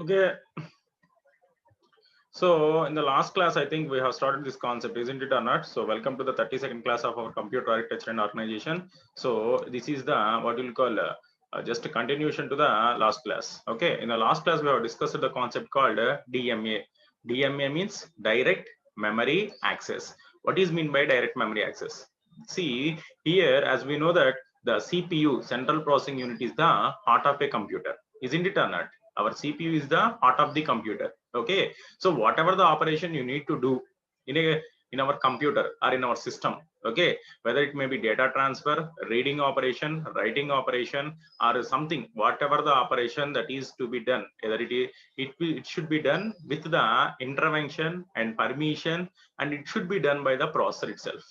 Okay, so in the last class, I think we have started this concept, isn't it or not? So welcome to the 32nd class of our computer architecture and organization. So this is the what you'll call just a continuation to the last class. Okay, in the last class we have discussed the concept called DMA. DMA means direct memory access. What is mean by direct memory access? See here, as we know that the CPU, central processing unit, is the heart of a computer, isn't it or not? Our CPU is the heart of the computer. Okay, so whatever the operation you need to do in a in our computer or in our system, okay, whether it may be data transfer, reading operation, writing operation, or something, whatever the operation that is to be done, either it should be done with the intervention and permission, and it should be done by the processor itself.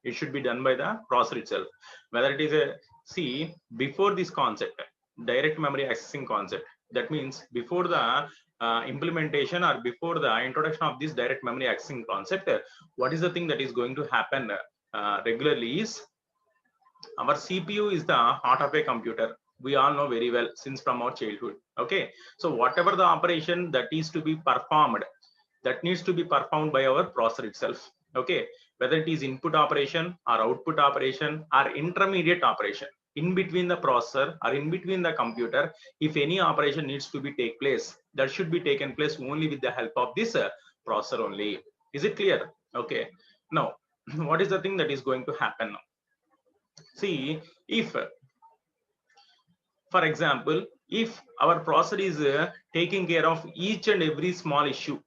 It should be done by the processor itself. Whether it is a see before this concept, direct memory accessing concept, that means before the implementation or before the introduction of this direct memory accessing concept, what is the thing that is going to happen regularly is our CPU is the heart of a computer. We all know very well since from our childhood. Okay, so whatever the operation that is to be performed, that needs to be performed by our processor itself. Okay, whether it is input operation or output operation or intermediate operation in between the processor or in between the computer, if any operation needs to be take place, that should be taken place only with the help of this processor only. Is it clear? Okay, now what is the thing that is going to happen now? See, if for example, if our processor is taking care of each and every small issue,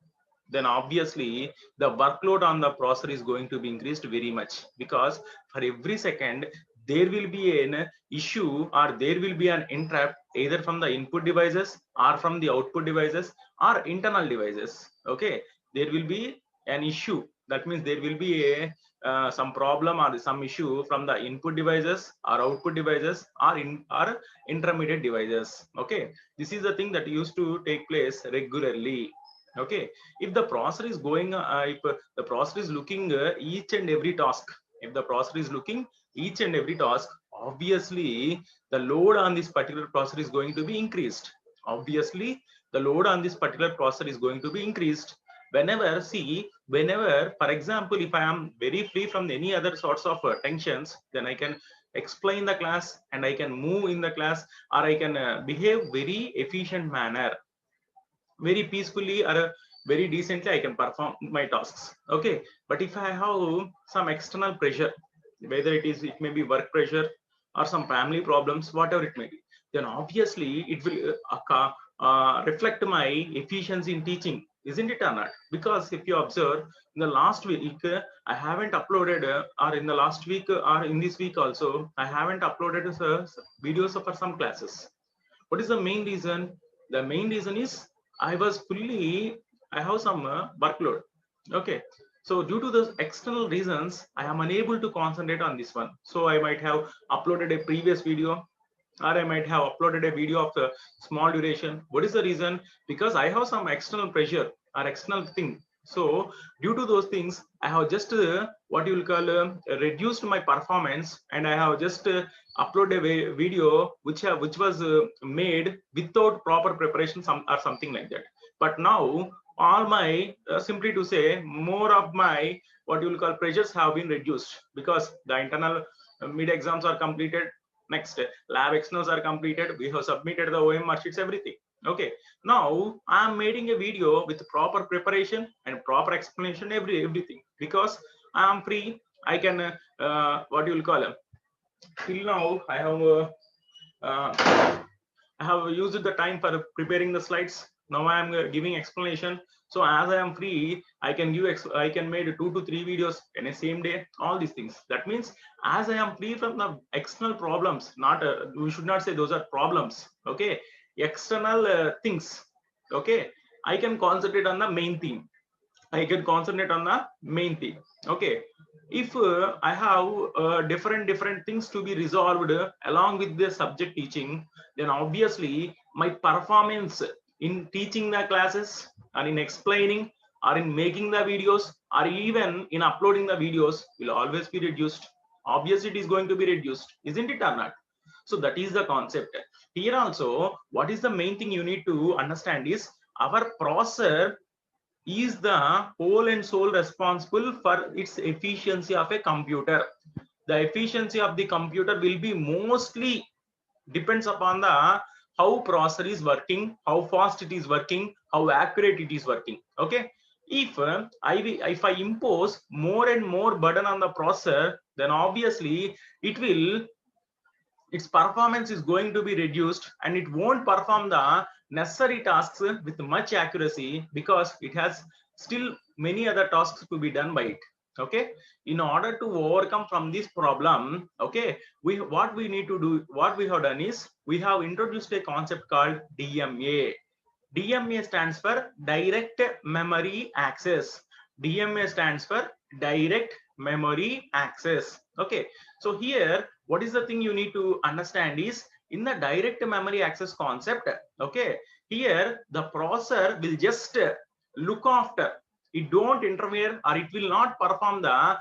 then obviously the workload on the processor is going to be increased very much, because for every second there will be an issue or there will be an interrupt either from the input devices or from the output devices or internal devices. Okay, there will be an issue. That means there will be a some problem or some issue from the input devices or output devices or intermediate devices. Okay, this is the thing that used to take place regularly. Okay, if the processor is going if the processor is looking each and every task, if the processor is looking each and every task, obviously the load on this particular processor is going to be increased. Obviously the load on this particular processor is going to be increased. Whenever for example, if I am very free from any other sorts of tensions, then I can explain the class and I can move in the class, or I can behave very efficient manner, very peacefully, or very decently I can perform my tasks. Okay, but if I have some external pressure, whether it may be work pressure or some family problems, whatever it may be, then obviously it will reflect my efficiency in teaching, isn't it or not? Because if you observe, in the last week I haven't uploaded or in the last week or in this week also I haven't uploaded videos for some classes. What is the main reason? The main reason is I have some workload. Okay, so due to those external reasons I am unable to concentrate on this one, so I might have uploaded a previous video, or I might have uploaded a video of a small duration. What is the reason? Because I have some external pressure or external thing. So due to those things, I have just what you will call reduced my performance, and I have just uploaded a video which was made without proper preparation, or something like that. But now all my simply to say, more of my what you will call pressures have been reduced, because the internal mid exams are completed. Next, lab externals are completed. We have submitted the OM mark sheets, everything. Okay. Now I'm making a video with proper preparation and proper explanation, everything, because I am free. I can what you will call till now I have used the time for preparing the slides. Now I am giving explanation. So as I am free, I can I can make 2 to 3 videos in a same day. All these things. That means as I am free from the external problems, not we should not say those are problems. Okay, external things. Okay, I can concentrate on the main theme. I can concentrate on the main theme. Okay, if I have different things to be resolved along with the subject teaching, then obviously my performance in teaching the classes and in explaining or in making the videos or even in uploading the videos will always be reduced. Obviously it is going to be reduced, isn't it or not? So that is the concept here. Also, what is the main thing you need to understand is, Our processor is the whole and sole responsible for its efficiency of a computer. The efficiency of the computer will be mostly depends upon the how processor is working, how fast it is working, how accurate it is working. Okay, if if I impose more and more burden on the processor, then obviously its performance is going to be reduced and it won't perform the necessary tasks with much accuracy because it has still many other tasks to be done by it. Okay, in order to overcome from this problem, okay, what we need to do, what we have done is we have introduced a concept called DMA. DMA stands for direct memory access. DMA stands for direct memory access. Okay, so here what is the thing you need to understand is in the direct memory access concept, okay, here the processor will just look after, it don't interfere or it will not perform the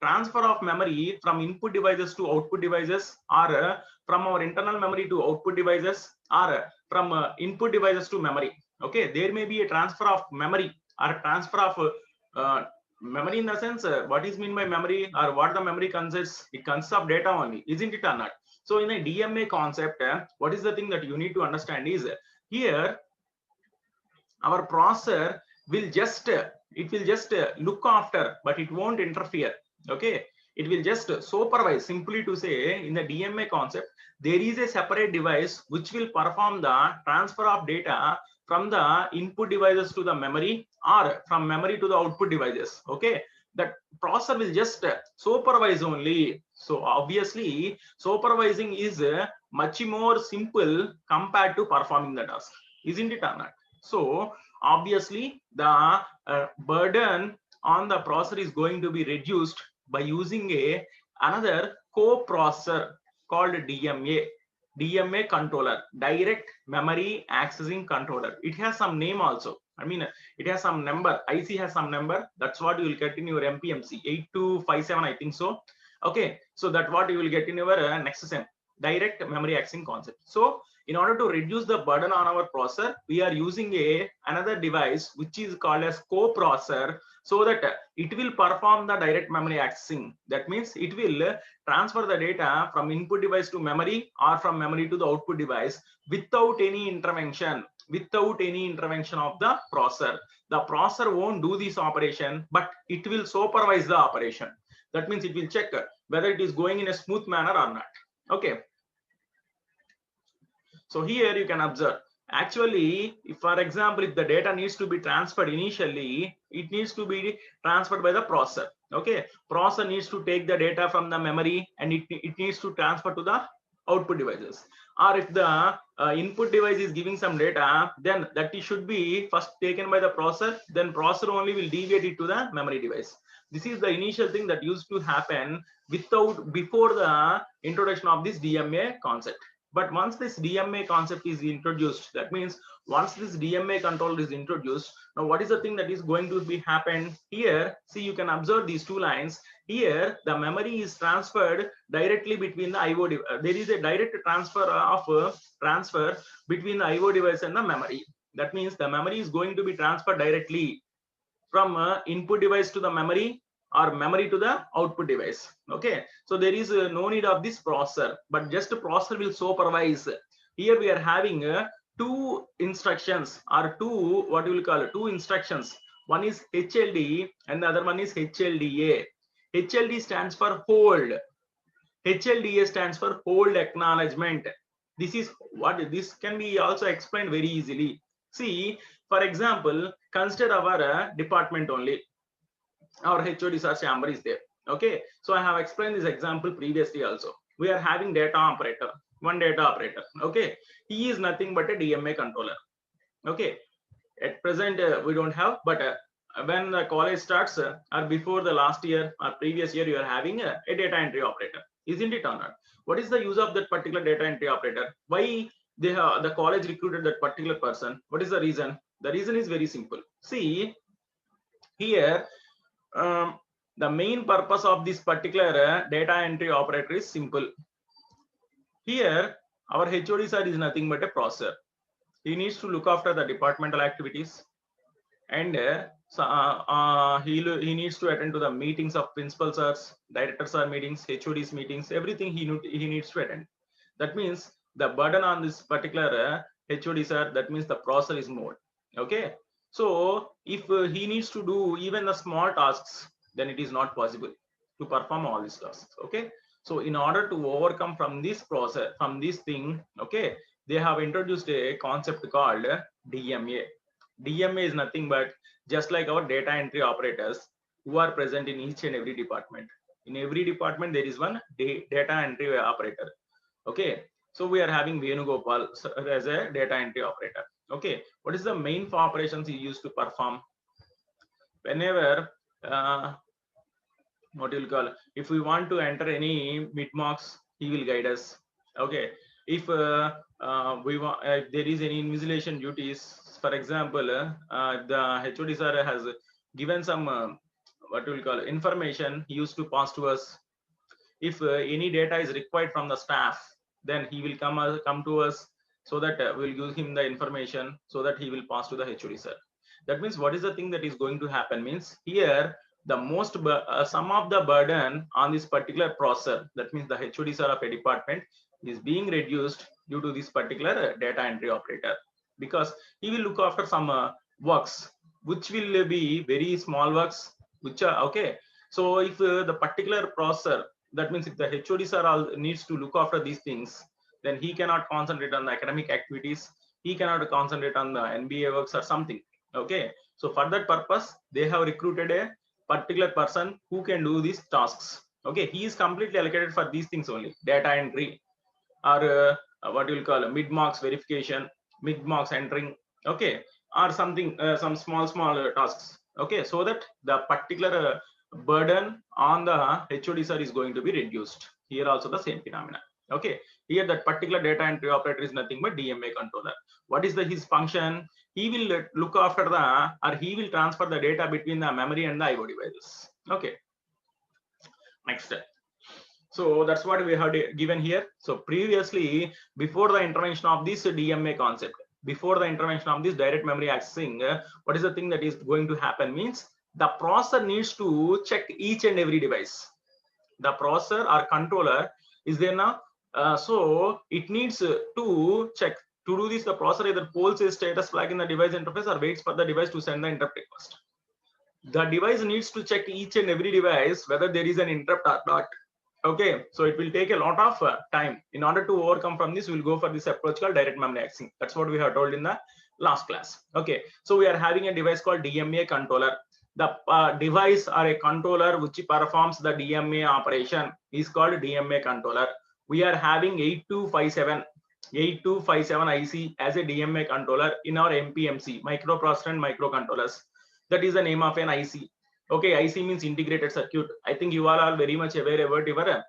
transfer of memory from input devices to output devices, or from our internal memory to output devices, or from input devices to memory. Okay, there may be a transfer of memory or transfer of memory in the sense, what is mean by memory or what the memory consists? It consists of data only, isn't it or not? So in a DMA concept, what is the thing that you need to understand is here our processor will just look after, but it won't interfere. Okay, it will just supervise. Simply to say, in the DMA concept, there is a separate device which will perform the transfer of data from the input devices to the memory or from memory to the output devices. Okay, that processor will just supervise only. So obviously supervising is much more simple compared to performing the task, isn't it or not? So obviously the burden on the processor is going to be reduced by using another co-processor called DMA controller, direct memory accessing controller. It has some name also. I mean, it has some number. IC has some number. That's what you will get in your MPMC 8257, I think so. Okay, so that's what you will get in your next sem, direct memory accessing concept. So in order to reduce the burden on our processor, we are using another device which is called as co-processor, so that it will perform the direct memory accessing. That means it will transfer the data from input device to memory or from memory to the output device without any intervention of the processor. The processor won't do this operation, but it will supervise the operation. That means it will check whether it is going in a smooth manner or not. Okay, so here you can observe, actually, if for example, if the data needs to be transferred initially, it needs to be transferred by the processor. Okay, processor needs to take the data from the memory and it needs to transfer to the output devices. Or if the input device is giving some data, then that it should be first taken by the processor, then processor only will deviate it to the memory device. This is the initial thing that used to happen before the introduction of this DMA concept. But once this DMA concept is introduced, that means once this DMA control is introduced, now what is the thing that is going to be happen here? See, you can observe these two lines. Here, the memory is transferred directly between the IO device. There is a direct transfer between the IO device and the memory. That means the memory is going to be transferred directly from input device to the memory or memory to the output device. Okay, so there is no need of this processor, but just a processor will supervise. Here we are having two instructions, or two, what you will call two instructions. One is HLD and the other one is HLDA. HLD stands for hold. HLDA stands for hold acknowledgement. This is what this can be also explained very easily. See, for example, consider our department only. Our HOD sir chamber is there. Okay, so I have explained this example previously also. We are having data operator, one data operator. Okay, he is nothing but a DMA controller. Okay, at present we don't have, but when the college starts or before the last year or previous year, you are having a data entry operator, isn't it or not? What is the use of that particular data entry operator? Why the college recruited that particular person? What is the reason? The reason is very simple. See, here the main purpose of this particular data entry operator is simple. Here our HOD sir is nothing but a processor. he needs to look after the departmental activities, and he needs to attend to the meetings of principals or directors or meetings, HODs meetings, everything he needs to attend. That means the burden on this particular HOD sir, that means the process is more. Okay, so if he needs to do even the small tasks, then it is not possible to perform all these tasks. Okay, so in order to overcome from this process, from this thing, okay, they have introduced a concept called DMA. DMA is nothing but just like our data entry operators who are present in each and every department. In every department, there is one data entry operator. Okay, so we are having Venugopal as a data entry operator. Okay, what is the main operations he used to perform? Whenever what you'll call, if we want to enter any mid marks, he will guide us. Okay, if we want, if there is any invigilation duties, for example, the HOD sir has given some what we will call information, he used to pass to us. If any data is required from the staff, then he will come to us, so that we'll give him the information, so that he will pass to the HOD sir. That means what is the thing that is going to happen means, here the most some of the burden on this particular process, that means the HOD sir of a department, is being reduced due to this particular data entry operator, because he will look after some works which will be very small works, which are okay. So if the particular processor, that means if the HOD sir needs to look after these things, then he cannot concentrate on the academic activities, he cannot concentrate on the NBA works or something. Okay, so for that purpose, they have recruited a particular person who can do these tasks. Okay, he is completely allocated for these things only, data entry, or what you will call mid marks verification, mid marks entering. Okay, or something, some small tasks. Okay, so that the particular burden on the HOD sir is going to be reduced. Here also the same phenomena. Okay, here that particular data entry operator is nothing but DMA controller. What is his function? He will look after the, or he will transfer the data between the memory and the IO devices. Okay, next step. So that's what we have given here. So previously, before the intervention of this DMA concept, before the intervention of this direct memory accessing, what is the thing that is going to happen means, the processor needs to check each and every device. The processor or controller is there now, so it needs to check. To do this, the processor either pulls a status flag in the device interface or waits for the device to send the interrupt request. The device needs to check each and every device whether there is an interrupt or not. Okay, so it will take a lot of time. In order to overcome from this, we'll go for this approach called direct memory accessing. That's what we have told in the last class. Okay, so we are having a device called DMA controller. The device or a controller which performs the DMA operation is called DMA controller. We are having 8257 IC as a DMA controller in our MPMC, microprocessor and microcontrollers. That is the name of an IC. Okay, IC means integrated circuit. I think you all are very much aware about your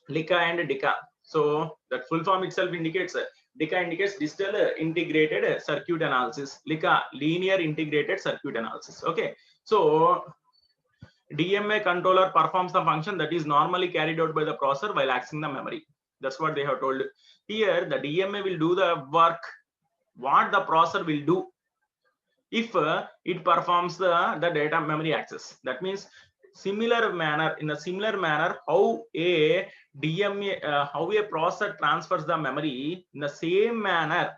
LICA and DICA. So that full form itself indicates, DICA indicates digital integrated circuit analysis, LICA linear integrated circuit analysis. Okay, so DMA controller performs the function that is normally carried out by the processor while accessing the memory. That's what they have told. Here the DMA will do the work what the processor will do if it performs the data memory access. That means similar manner, in a similar manner, how a DMA, how a processor transfers the memory, in the same manner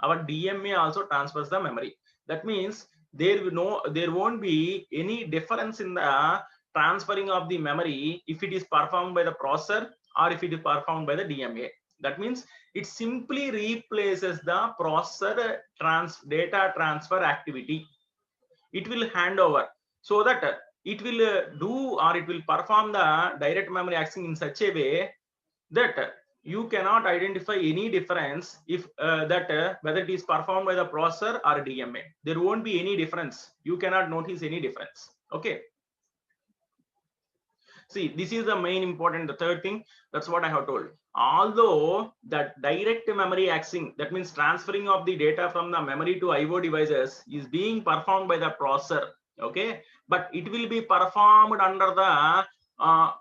our DMA also transfers the memory. That means there won't be any difference in the transferring of the memory if it is performed by the processor or if it is performed by the DMA. That means it simply replaces the processor data transfer activity. It will hand over, so that it will do, or it will perform the direct memory accessing in such a way that you cannot identify any difference if whether it is performed by the processor or DMA. There won't be any difference. You cannot notice any difference. Okay. See, this is the main important, the third thing. That's what I have told. Although that direct memory accessing, that means transferring of the data from the memory to IO devices, is being performed by the processor. Okay, but it will be performed under the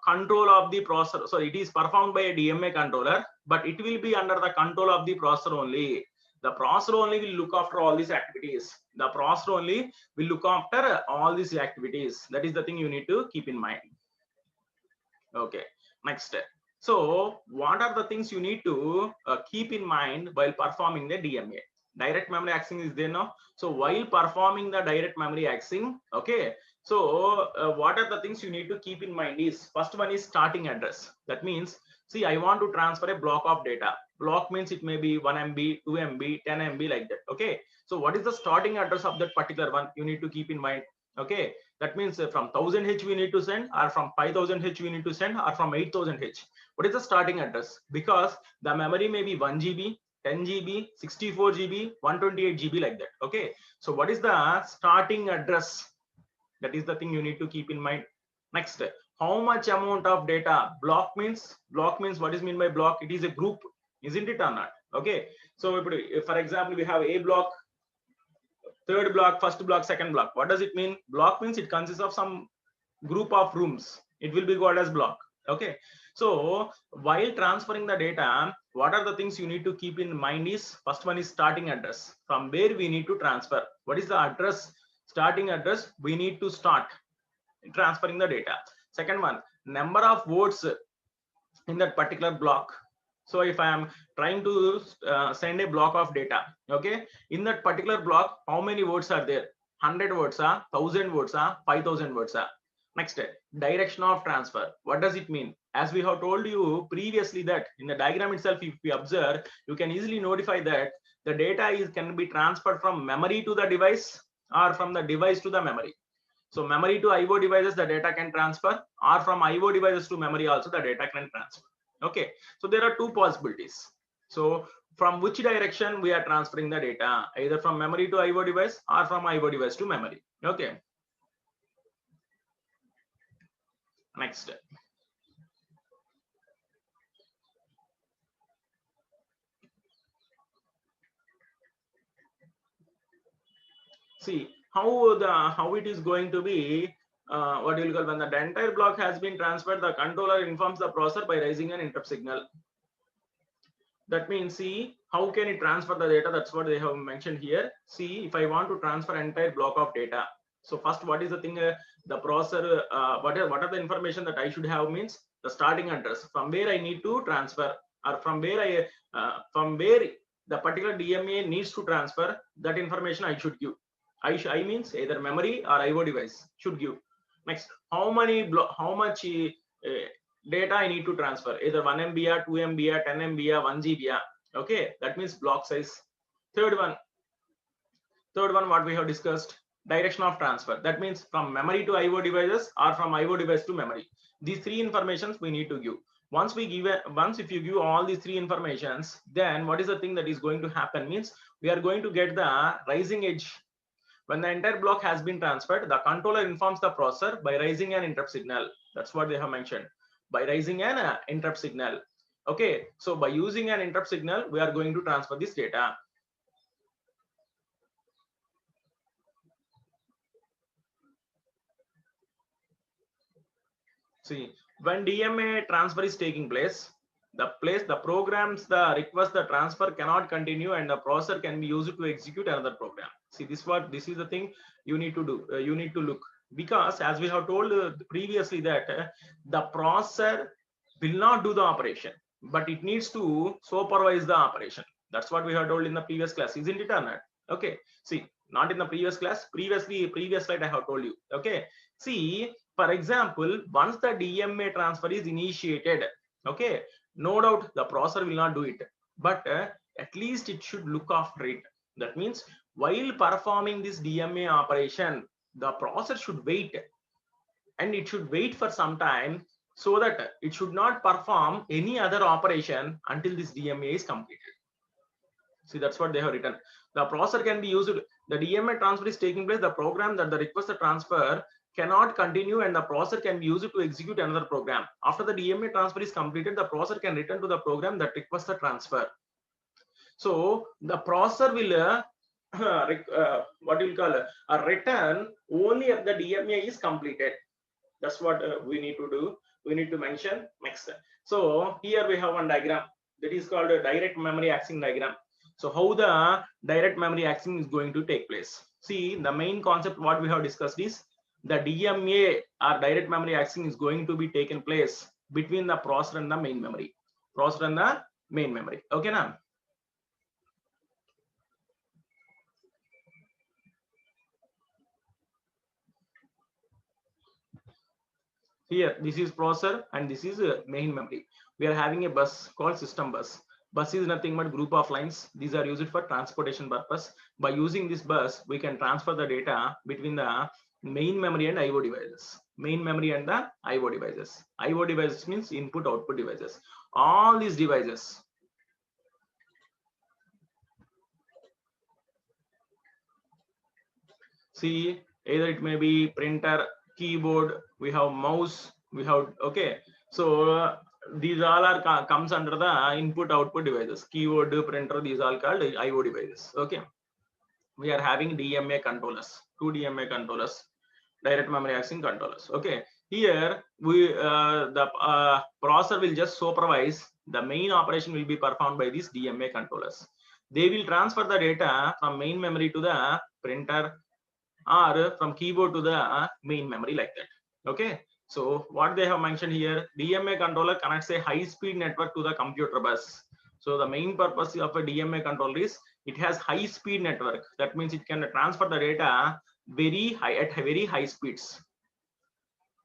control of the processor. So it is performed by a DMA controller, but it will be under the control of the processor only. The processor only will look after all these activities. The processor only will look after all these activities. That is the thing you need to keep in mind. Okay, next step. So what are the things you need to keep in mind while performing the DMA? Direct memory accessing is there now. So while performing the direct memory accessing, okay, so what are the things you need to keep in mind is, first one is starting address. That means, see, I want to transfer a block of data. Block means it may be 1 MB, 2 MB, 10 MB, like that. Okay, so what is the starting address of that particular one? You need to keep in mind. Okay, that means from 1000 H we need to send, or from 5000 H we need to send, or from 8000 H. What is the starting address? Because the memory may be 1 GB, 10 GB, 64 GB, 128 GB, like that. Okay, so what is the starting address? That is the thing you need to keep in mind. Next, how much amount of data? Block means what is mean by block? It is a group, isn't it or not? Okay, so if, for example, we have a block, third block, first block, second block. What does it mean? Block means it consists of some group of rooms. It will be called as block. Okay, so while transferring the data, what are the things you need to keep in mind is, first one is starting address, from where we need to transfer. What is the address? Starting address we need to start transferring the data. Second one, number of words in that particular block. So if I am trying to send a block of data, okay, in that particular block, how many words are there? 100 words are, 1000 words are, 5000 words are. Next, direction of transfer. What does it mean? As we have told you previously that in the diagram itself, if we observe, you can easily notify that the data can be transferred from memory to the device, or from the device to the memory. So memory to IO devices, the data can transfer, or from IO devices to memory also the data can transfer. Okay, so there are two possibilities. So from which direction we are transferring the data, either from memory to IO device or from IO device to memory. Okay, next. See how it is going to be. What you will call, when the entire block has been transferred, the controller informs the processor by raising an interrupt signal. That means, see, how can it transfer the data? That's what they have mentioned here. See, if I want to transfer entire block of data, so first, what is the thing? The processor, what are the information that I should have? Means the starting address, from where I need to transfer, or from where the particular DMA needs to transfer. That information I should give. I means either memory or IO device should give. Next, how much data I need to transfer, either 1 MB, 2 MB, 10 MB, 1 GB. Okay, that means block size. Third one, what we have discussed, direction of transfer. That means from memory to IO devices, or from IO device to memory. These three informations we need to give. Once if you give all these three informations, then what is the thing that is going to happen? Means we are going to get the rising edge. When the entire block has been transferred, the controller informs the processor by raising an interrupt signal. That's what they have mentioned, by raising an interrupt signal. Okay, so by using an interrupt signal, we are going to transfer this data. See, when DMA transfer is taking place, the programs, the request, the transfer cannot continue, and the processor can be used to execute another program. See, this is the thing you need to do. You need to look, because as we have told previously that the processor will not do the operation, but it needs to supervise the operation. That's what we have told in the previous class, isn't it or not? Okay, see, not in the previous class, previous slide I have told you. Okay, see, for example, once the DMA transfer is initiated, okay, no doubt the processor will not do it, but at least it should look after it. That means while performing this DMA operation, the processor should wait, and it should wait for some time, so that it should not perform any other operation until this DMA is completed. See, that's what they have written. The processor can be used. The DMA transfer is taking place. The program that the request the transfer cannot continue, and the processor can be used to execute another program. After the DMA transfer is completed, the processor can return to the program that requests the transfer. So the processor will what you call a return only if the DMA is completed. That's what we need to do. We need to mention next. So here we have one diagram that is called a direct memory accessing diagram. So how the direct memory accessing is going to take place? See, the main concept what we have discussed is the DMA or direct memory accessing is going to be taken place between the processor and the main memory. Processor and the main memory. Okay, now. Here, this is processor and this is main memory. We are having a bus called system bus. Bus is nothing but group of lines. These are used for transportation purpose. By using this bus, we can transfer the data between the main memory and IO devices. Main memory and the IO devices. IO devices means input output devices. All these devices. See, either it may be printer, keyboard, we have mouse, we have, okay. So these all are comes under the input output devices. Keyboard, printer, these all called IO devices. Okay. We are having DMA controllers, two DMA controllers, direct memory accessing controllers. Okay. Here we the processor will just supervise the main operation will be performed by these DMA controllers. They will transfer the data from main memory to the printer or from keyboard to the main memory like that. Okay. So what they have mentioned here, DMA controller connects a high speed network to the computer bus. So the main purpose of a DMA controller is it has high speed network. That means it can transfer the data very high at very high speeds.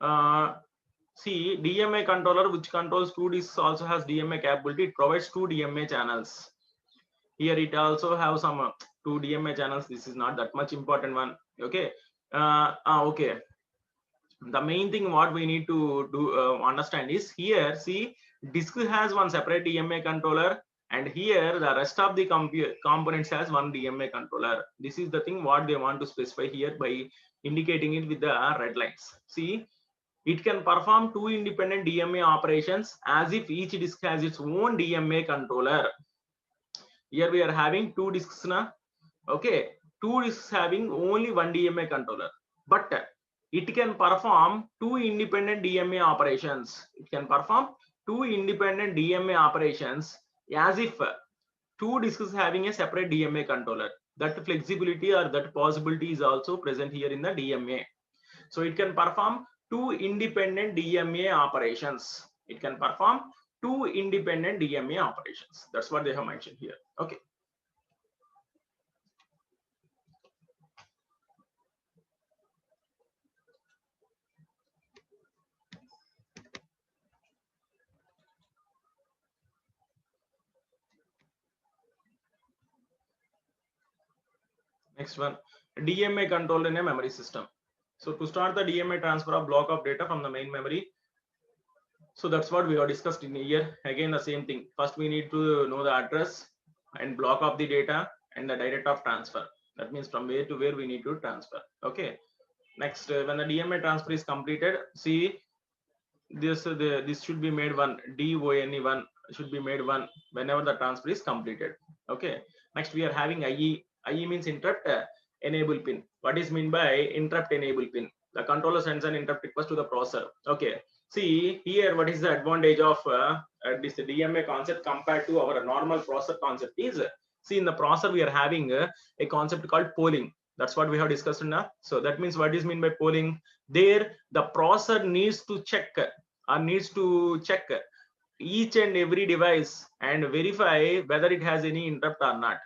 See, DMA controller which controls two disks also has DMA capability. It provides two DMA channels. Here it also have some two DMA channels. This is not that much important one. Okay. Okay. The main thing what we need to do understand is here. See, disk has one separate DMA controller, and here the rest of the components has one DMA controller. This is the thing what they want to specify here by indicating it with the red lines. See, it can perform two independent DMA operations as if each disk has its own DMA controller. Here we are having two disks now. Okay, two disks having only one DMA controller, but it can perform two independent DMA operations. It can perform two independent DMA operations as if two disks having a separate DMA controller. That flexibility or that possibility is also present here in the DMA. So it can perform two independent DMA operations. It can perform two independent DMA operations. That's what they have mentioned here. Okay. Next one, DMA control in a memory system. So to start the DMA transfer of block of data from the main memory. So that's what we have discussed in here. Again, the same thing. First, we need to know the address and block of the data and the direct of transfer. That means from where to where we need to transfer. Okay. Next, when the DMA transfer is completed, see this this should be made one. DONE one should be made one whenever the transfer is completed. Okay. Next, we are having IE. IE means interrupt enable pin. What is mean by interrupt enable pin? The controller sends an interrupt request to the processor. Okay. See here, what is the advantage of this DMA concept compared to our normal processor concept is, see in the processor we are having a concept called polling. That's what we have discussed now. So that means what is mean by polling? There the processor needs to check each and every device and verify whether it has any interrupt or not.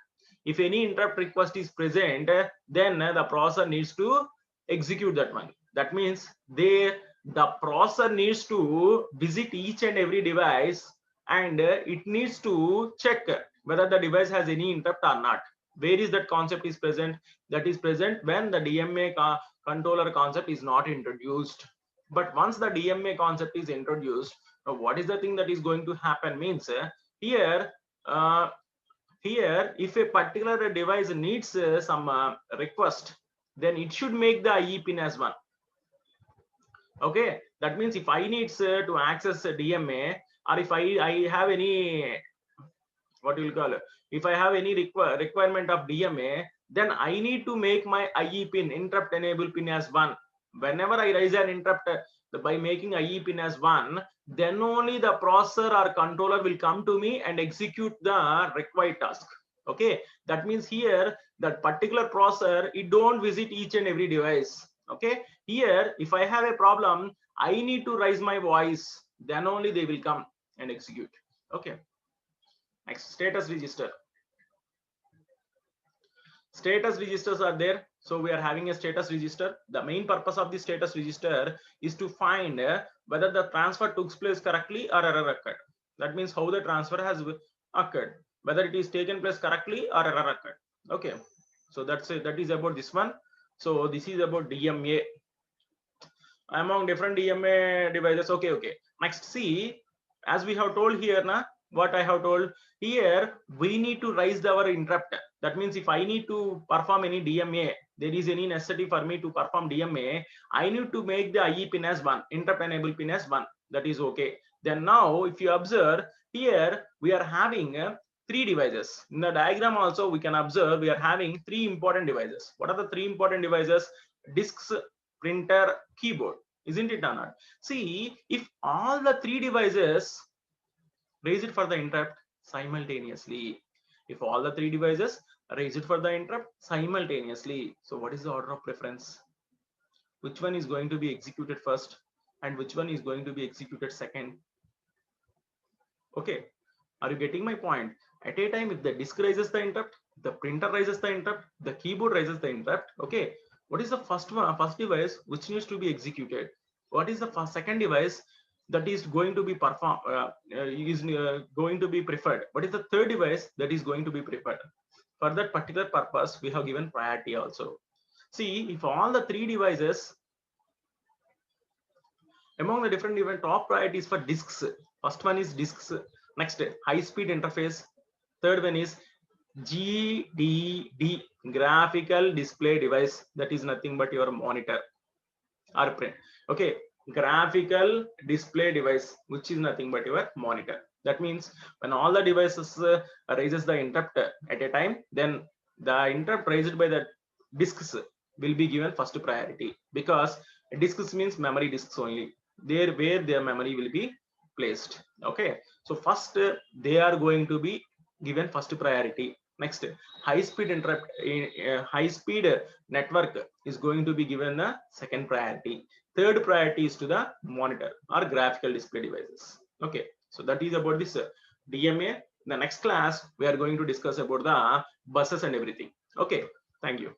If any interrupt request is present, then the processor needs to execute that one. That means the processor needs to visit each and every device and it needs to check whether the device has any interrupt or not. Where is that concept is present? That is present when the DMA controller concept is not introduced. But once the DMA concept is introduced, what is the thing that is going to happen means here if a particular device needs some request, then it should make the IE pin as one. Okay, that means if I needs to access a DMA, or if I have any, what you will call, if I have any requirement of DMA, then I need to make my IE pin, interrupt enable pin, as one. Whenever I raise an interrupt by making IE pin as one, then only the processor or controller will come to me and execute the required task. Okay, that means here that particular processor, it don't visit each and every device. Okay, here if I have a problem, I need to raise my voice, then only they will come and execute. Okay, next, status register. Status registers are there, so we are having a status register. The main purpose of the status register is to find whether the transfer took place correctly or error occurred. That means how the transfer has occurred, whether it is taken place correctly or error occurred. Okay, so that's it. That is about this one. So this is about DMA among different DMA devices. Okay, next, see, as we have told here na, what I have told here, we need to raise our interrupt. That means if I need to perform any DMA, there is any necessity for me to perform DMA, I need to make the IE pin as 1, interrupt enable pin as 1. That is okay. Then now if you observe here, we are having 3 devices. In the diagram also we can observe we are having 3 important devices. What are the 3 important devices? Disks, printer, keyboard. Isn't it or not? See, if all the 3 devices raise it for the interrupt simultaneously, if all the 3 devices raise it for the interrupt simultaneously, so what is the order of preference? Which one is going to be executed first and which one is going to be executed second? Okay, are you getting my point? At a time, if the disk raises the interrupt, the printer raises the interrupt, the keyboard raises the interrupt. Okay, what is the first device which needs to be executed? What is the second device that is going to be going to be preferred? What is the third device that is going to be preferred? For that particular purpose, we have given priority also. See, if all the 3 devices among the different top priorities for disks, first one is disks, next high speed interface, third one is GDD, graphical display device, that is nothing but your monitor or print. Okay, graphical display device, which is nothing but your monitor. That means when all the devices raises the interrupt at a time, then the interrupt raised by the disks will be given first priority, because disks means memory disks only, there where their memory will be placed. Okay, so first they are going to be given first priority. Next, high speed interrupt, high speed network is going to be given the second priority. Third priority is to the monitor or graphical display devices. Okay, so that is about this DMA. In the next class we are going to discuss about the buses and everything. Okay, thank you.